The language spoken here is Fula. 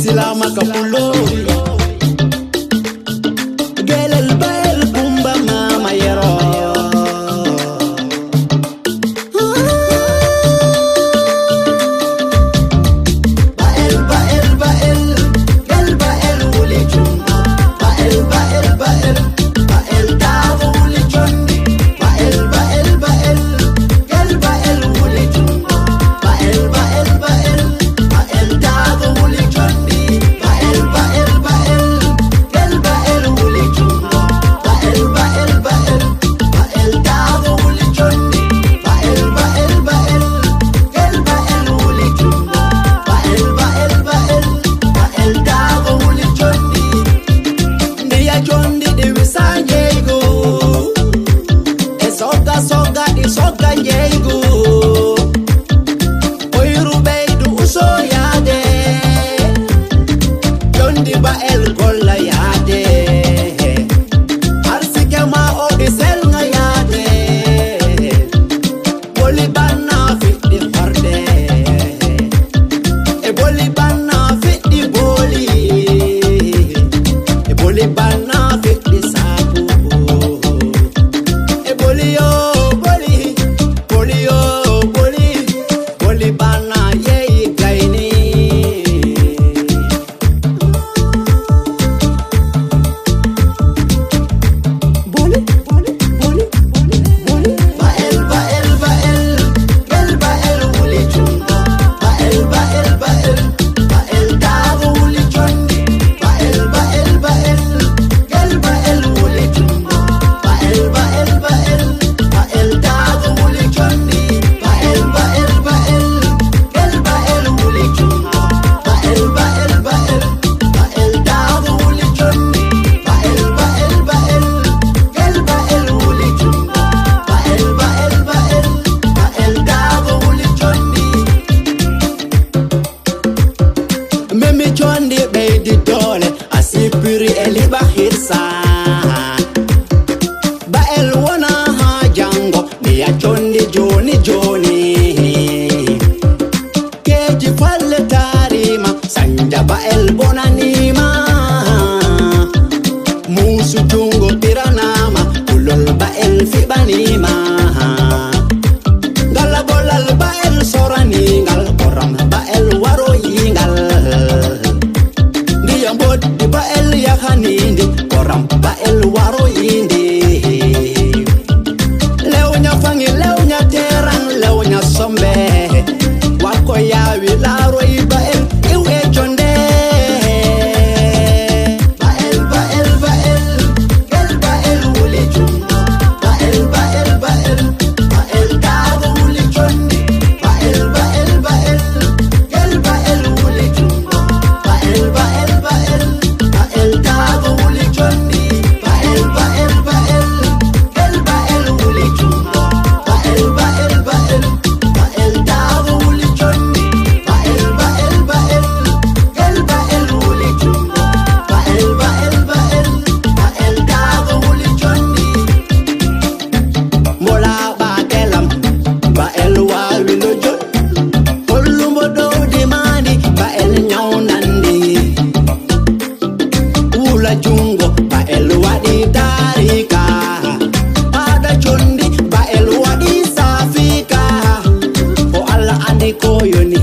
silama ka fulori gelel bayel kumba mama yero soga njeygu oyru beydu uso yaade jondi ba el golla yaade arsike ma o di selnga yaade boli banna fiɗɗi horde e boli banna fiɗɗi boli e boli banna fiɗɗi sabu e boli yo bana yeyi gayni boli boli boli boli bael bael bael gel bael wuli chungo bael bael bael bael dago wuli chondi bael bael bael gel bael wuli chungo bael bael bael bael dago wuli chondi bael bael bael Mimi chondi beydi dole asipiri eliba hirsa bael wona ha jango biya chondi joni joni keji falle tarima sanja bael bonanima musu jungo tiranama kulol bael fibanima gala bolal bael sorani ngal koram bael waro yingal di bael yahanindi koram bael waro yindi lewnya fangi lewnya terang lewnya sombe wako yawi laro bael iwe jonde bael bael bael gel bael wuli chungo bael bael bael bael dago wuli chondi bael bael bael gel bael wuli chungo bael bael bael bael dago wuli chondi bael bael bael gel bael wuli chungo bael bael bael bael dago wuli chondi bael bael bael gel bael wuli chungo bael bael bael bael dago wuli chondi mola batelam bael wawi lojo kollumo dow dimani bael nyawnandi wula jungo bael wadi darika pada chondi bael wadi safika o alla andi ko yoni